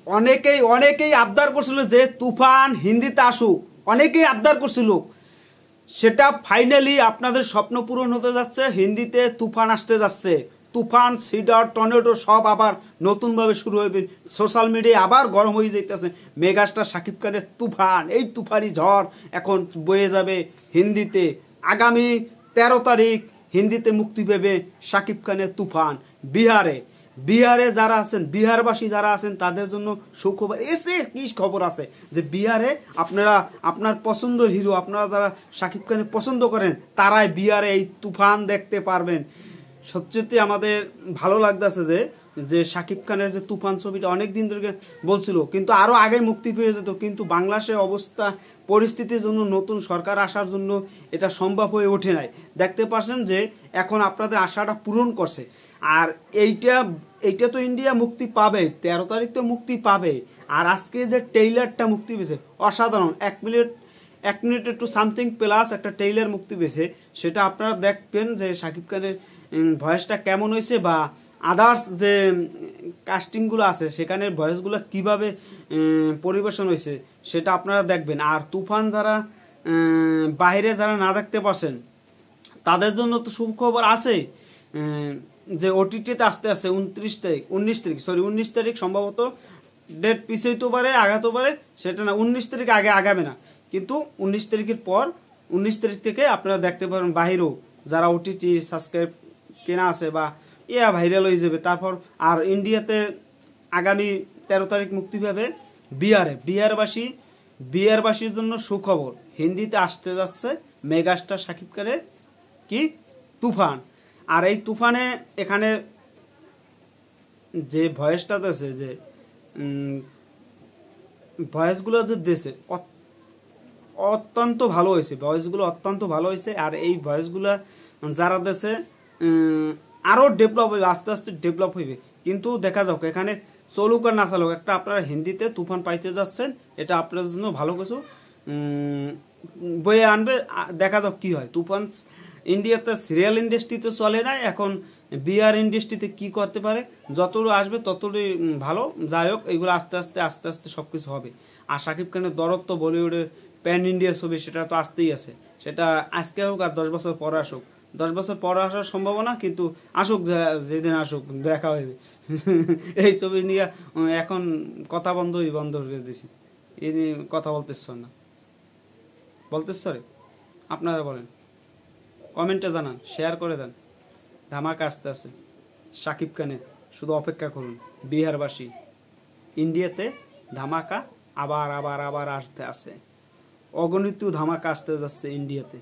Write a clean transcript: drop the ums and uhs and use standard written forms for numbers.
অনেকেই অনেকেই আবদার করছিল যে তুফান হিন্দিতে আসুক, অনেকেই আবদার করছিল, সেটা ফাইনালি আপনাদের স্বপ্ন পূরণ হতে যাচ্ছে। হিন্দিতে তুফান আসতে যাচ্ছে। তুফান, সিডার, টর্নেডো সব আবার নতুনভাবে শুরু হবে। সোশ্যাল মিডিয়ায় আবার গরম হয়ে যাইতেছে মেগাস্টার শাকিব খানের তুফান। এই তুফানি ঝড় এখন বয়ে যাবে হিন্দিতে। আগামী 13 তারিখ হিন্দিতে মুক্তি পাবে শাকিব খানের তুফান। বিহারে যারা আছেন, বিহারবাসী যারা আছেন তাদের জন্য সুখবর। এসে কি খবর আছে যে বিহারে আপনারা আপনার পছন্দের হিরো, আপনারা যারা শাকিব খানের পছন্দ করেন তারাই বিহারে এই তুফান দেখতে পারবেন। সত্যি আমাদের ভালো লাগতেছে যে শাকিব খানের যে তুফান ছবিটা অনেক দিন ধরে বলছিল, কিন্তু আরও আগে মুক্তি পেয়ে যেত, কিন্তু বাংলাদেশের অবস্থা পরিস্থিতির জন্য, নতুন সরকার আসার জন্য এটা সম্ভব হয়ে ওঠে নাই। দেখতে পাচ্ছেন যে এখন আপনাদের আশাটা পূরণ করছে। আর এইটা তো ইন্ডিয়া মুক্তি পাবে, 13 তারিখ তো মুক্তি পাবে। আর আজকে যে ট্রেইলারটা মুক্তি পেয়েছে অসাধারণ, 1 মিনিট একটু সামথিং প্লাস একটা ট্রেইলার মুক্তি পেয়েছে। সেটা আপনারা দেখবেন যে শাকিব খানের ভয়েসটা কেমন হয়েছে, বা আদার্স যে কাস্টিংগুলো আছে সেখানে ভয়েসগুলো কিভাবে পরিবেশন হয়েছে সেটা আপনারা দেখবেন। আর তুফান যারা বাইরে যারা না দেখতে পাচ্ছেন তাদের জন্য তো সুখবর আছে যে ওটিটিতে আসতে আসছে 19 তারিখ সম্ভবত। ডেট পিছাইতে পারে, আগাতে পারে, সেটা না, 19 তারিখ আগে আগাবে না, কিন্তু 19 তারিখের পর 19 তারিখ থেকে আপনারা দেখতে পারেন বাহিরেও যারা ওটিটি সাবস্ক্রাইব কেনা আছে বা ভাইরাল হয়ে যাবে। তারপর আর ইন্ডিয়াতে আগামী 13 তারিখ মুক্তি পাবে বিহারবাসীর জন্য সুখবর, হিন্দিতে আসতে যাচ্ছে মেগাস্টার শাকিব খানের কি তুফান। আর এই তুফানে এখানে যে ভয়েসটা দিয়েছে, যে ভয়েসগুলো যে দিয়েছে অত্যন্ত ভালো হয়েছে, ভয়েসগুলো অত্যন্ত ভালো হয়েছে। আর এই ভয়েসগুলো যারা দিয়েছে আরও ডেভেলপ হইবে, আস্তে আস্তে ডেভেলপ হইবে। কিন্তু দেখা যাক এখানে চলুক আর না চালুক, একটা আপনারা হিন্দিতে তুফান পাইতে যাচ্ছেন, এটা আপনার জন্য ভালো কিছু বয়ে আনবে। দেখা যাক কী হয়। তুফান ইন্ডিয়াতে সিরিয়াল ইন্ডাস্ট্রিতে চলে না, এখন বিহার ইন্ডাস্ট্রিতে কি করতে পারে, যতটুকু আসবে ততটুকুই ভালো। যাই হোক, এগুলো আস্তে আস্তে সব কিছু হবে। আর শাকিব খানের দরদ তো বলিউডের প্যান ইন্ডিয়া ছবি, সেটা তো আসতেই আছে। সেটা আজকে হোক আর 10 বছর পরে আসুক, 10 বছর পরে আসার সম্ভাবনা, কিন্তু আসুক, যেদিন আসুক দেখা হইবে। এই ছবি নিয়ে এখন কথা বন্ধ করে দিছি, এই নিয়ে কথা বলতেছ না, আপনারা বলেন, কমেন্টে জানান, শেয়ার করে দেন। ধামাকা আসতে আছে শাকিব খানের, শুধু অপেক্ষা করুন। বিহারবাসী, ইন্ডিয়াতে ধামাকা আবার আসতে আছে, অগণিত ধামাকা আসতে যাচ্ছে ইন্ডিয়াতে।